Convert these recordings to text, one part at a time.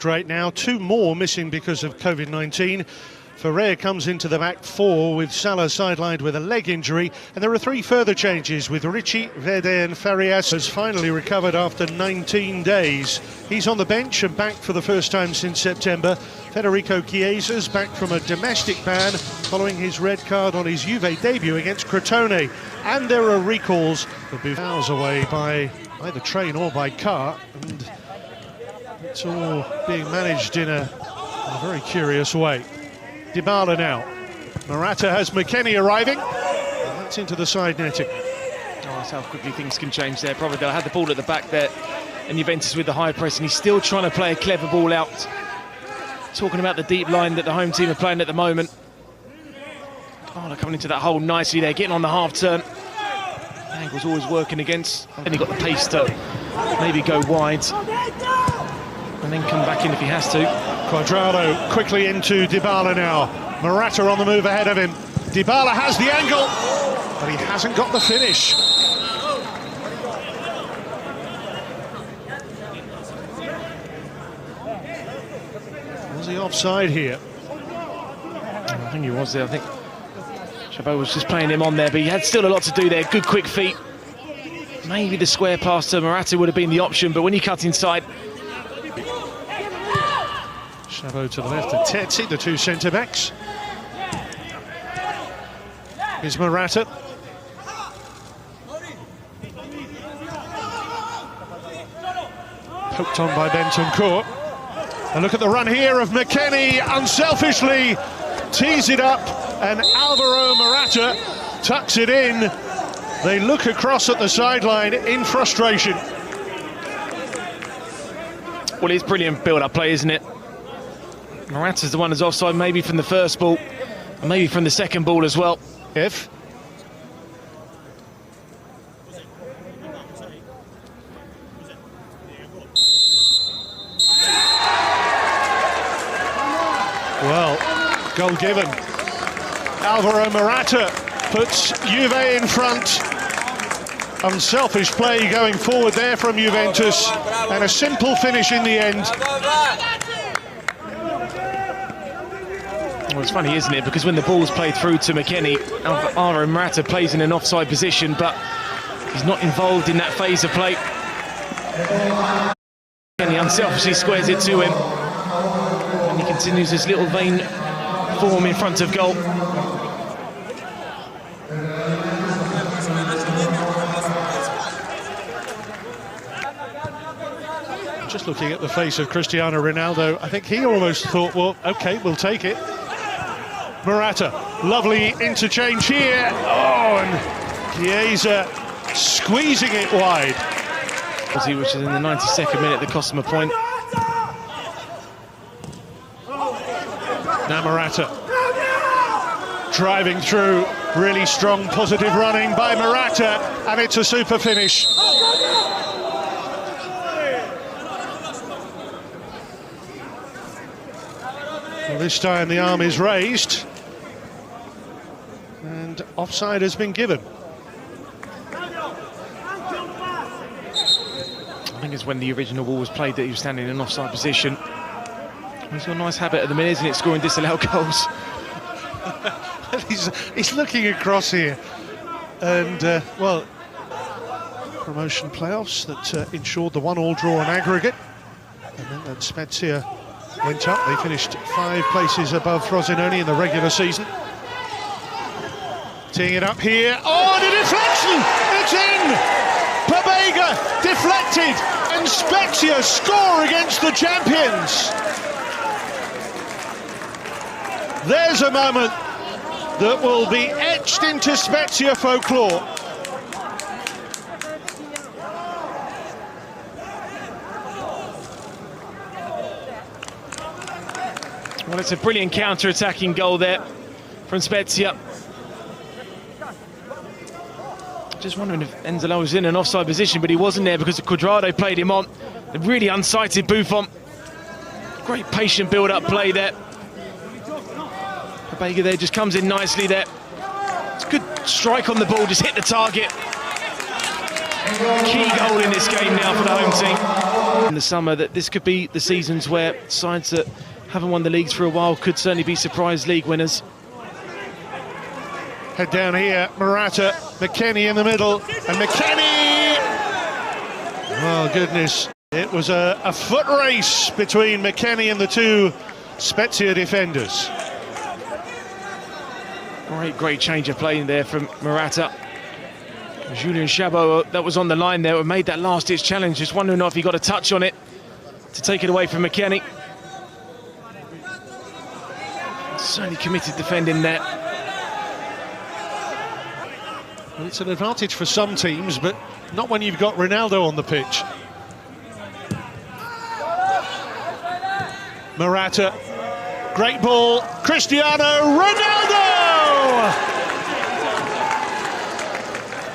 straight now, 2 more missing because of COVID-19. Ferrer comes into the back 4 with Salah sidelined with a leg injury, and there are 3 further changes with Ricci, Verde and Farias has finally recovered after 19 days. He's on the bench and back for the first time since September. Federico Chiesa's back from a domestic ban following his red card on his Juve debut against Crotone. And there are recalls that will be hours away by either train or by car, and it's all being managed in a very curious way. Dybala now. Morata has McKennie arriving. And that's into the side netting. Oh, that's how quickly things can change there. Providel had the ball at the back there, and Juventus with the high press, and he's still trying to play a clever ball out. Talking about the deep line that the home team are playing at the moment. Oh, they're coming into that hole nicely there, getting on the half turn. Angle's always working against, and he got the pace to maybe go wide and then come back in if he has to. Cuadrado quickly into Dybala now. Morata on the move ahead of him. Dybala has the angle, but he hasn't got the finish. Was he offside here? I think he was there. I think Chabot was just playing him on there, but he had still a lot to do there. Good quick feet. Maybe the square pass to Morata would have been the option, but when he cut inside. Chabot to the left and Tetsi, the 2 centre-backs. Here's Morata. Poked on by Bentancur. And look at the run here of McKennie, unselfishly tees it up, and Alvaro Morata tucks it in. They look across at the sideline in frustration. Well, it's brilliant build-up play, isn't it? Morata's the one who's offside, maybe from the first ball, and maybe from the second ball as well. If well, goal given. Alvaro Morata puts Juve in front. Unselfish play going forward there from Juventus, and a simple finish in the end. Well, it's funny, isn't it? Because when the ball's played through to McKennie, Alvaro Morata plays in an offside position, but he's not involved in that phase of play. And he unselfishly squares it to him. And he continues his little vain form in front of goal. Just looking at the face of Cristiano Ronaldo, I think he almost thought, well, OK, we'll take it. Morata, lovely interchange here. Oh, and Chiesa squeezing it wide. Which is in the 92nd minute that cost him a point. Now Morata driving through, really strong positive running by Morata, and it's a super finish. Well, this time the arm is raised and offside has been given. I think it's when the original ball was played that he was standing in an offside position. He's got a nice habit at the minute, isn't it, scoring disallowed goals. he's looking across here, and well, promotion playoffs that ensured the 1-1 draw on aggregate, and then that Spezia went up. They finished 5 places above Frosinone in the regular season. Teeing it up here. Oh, the deflection! It's in! Pobega deflected, and Spezia score against the champions. There's a moment that will be etched into Spezia folklore. Well, it's a brilliant counter-attacking goal there from Spezia. Just wondering if Enzalo was in an offside position, but he wasn't there because Cuadrado played him on. A really unsighted Buffon. Great patient build-up play there. Pobega there just comes in nicely there. It's a good strike on the ball, just hit the target. Key goal in this game now for the home team. in the summer that this could be the seasons where sides that haven't won the leagues for a while could certainly be surprise league winners. Head down here, Morata, McKennie in the middle, and McKennie! Oh goodness, it was a foot race between McKennie and the two Spezia defenders. Great change of play there from Morata. Julian Chabot, that was on the line there, made that last-ditch challenge, just wondering if he got a touch on it to take it away from McKennie. Certainly committed defending there. Well, it's an advantage for some teams, but not when you've got Ronaldo on the pitch. Morata, great ball, Cristiano Ronaldo!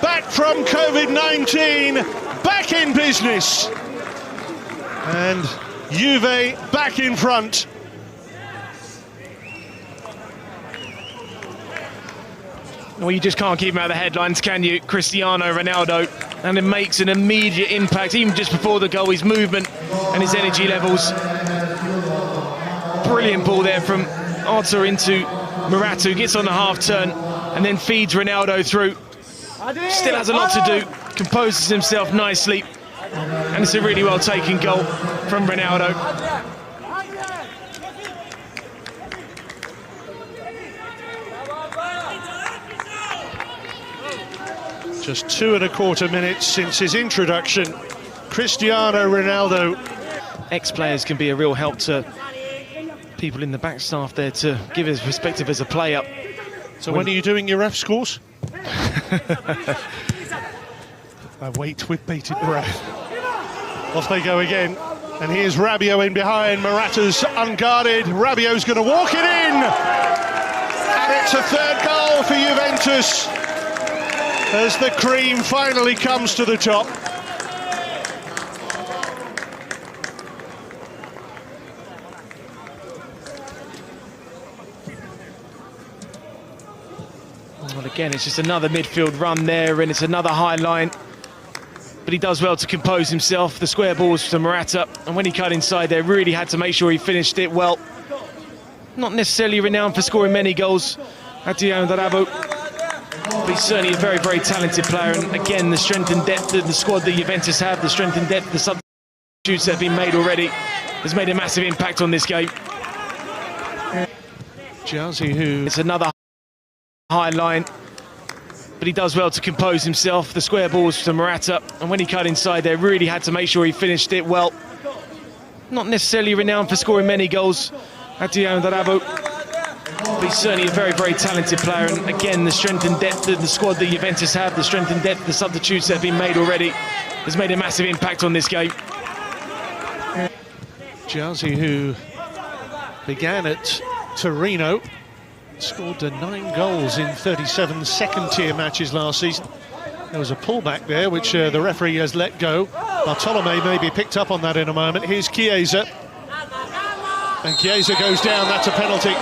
Back from COVID-19, back in business. And Juve back in front. Well, you just can't keep him out of the headlines, can you? Cristiano Ronaldo, and it makes an immediate impact, even just before the goal, his movement and his energy levels. Brilliant ball there from Arta into Morata, who gets on the half turn and then feeds Ronaldo through. Still has a lot to do, composes himself nicely, and it's a really well taken goal from Ronaldo. Just 2.25 minutes since his introduction, Cristiano Ronaldo. Ex-players can be a real help to people in the back staff there to give his perspective as a player. So when are you doing your ref scores? I wait with bated breath. Off they go again, and here's Rabiot in behind. Morata's unguarded. Rabiot's going to walk it in, and it's a third goal for Juventus as the cream finally comes to the top. Well, again, it's just another midfield run there, and it's another high line. But he does well to compose himself. The square balls to Morata, and when he cut inside there, really had to make sure he finished it well. Not necessarily renowned for scoring many goals, Adriano Darabo, but he's certainly a very, very talented player. And again, the strength and depth of the squad that Juventus have, the strength and depth, the substitutes that have been made already, has made a massive impact on this game. Jazzy, who... It's another high line, but he does well to compose himself. The square balls to Morata, and when he cut inside there, really had to make sure he finished it well. Not necessarily renowned for scoring many goals, Adriano Darabo, but he's certainly a very, very talented player. And again, the strength and depth of the squad that Juventus have, the strength and depth, the substitutes that have been made already, has made a massive impact on this game. Jazzy, who began at Torino, scored 9 goals in 37 second-tier matches last season. There was a pullback there, which the referee has let go. Bartolome may be picked up on that in a moment. Here's Chiesa. And Chiesa goes down, that's a penalty.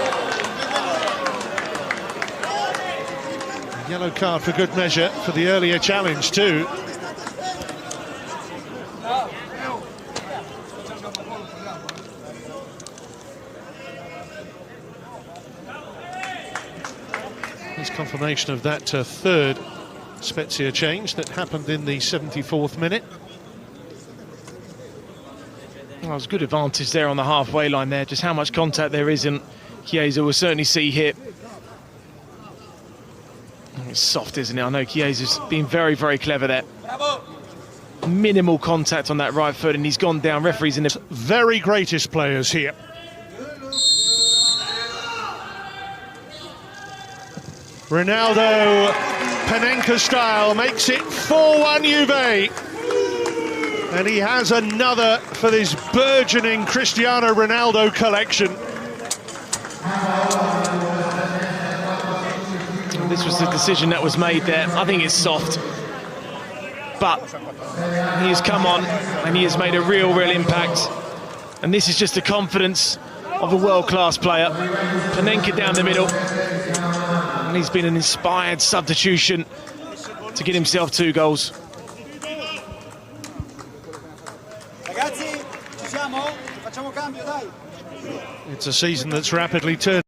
A yellow card for good measure for the earlier challenge too. Here's confirmation of that third Spezia change that happened in the 74th minute. Well, it was a good advantage there on the halfway line there, just how much contact there is, and Chiesa will certainly see here. It's soft, isn't it? I know Chiesa's been very, very clever there. Minimal contact on that right foot, and he's gone down. Referees in the very greatest players here. Ronaldo, Panenka style, makes it 4-1 Juve. And he has another for this burgeoning Cristiano Ronaldo collection. This was the decision that was made there. I think it's soft, but he has come on and he has made a real impact. And this is just the confidence of a world-class player. Panenka down the middle, and he's been an inspired substitution to get himself 2 goals. Ragazzi, It's a season that's rapidly turning.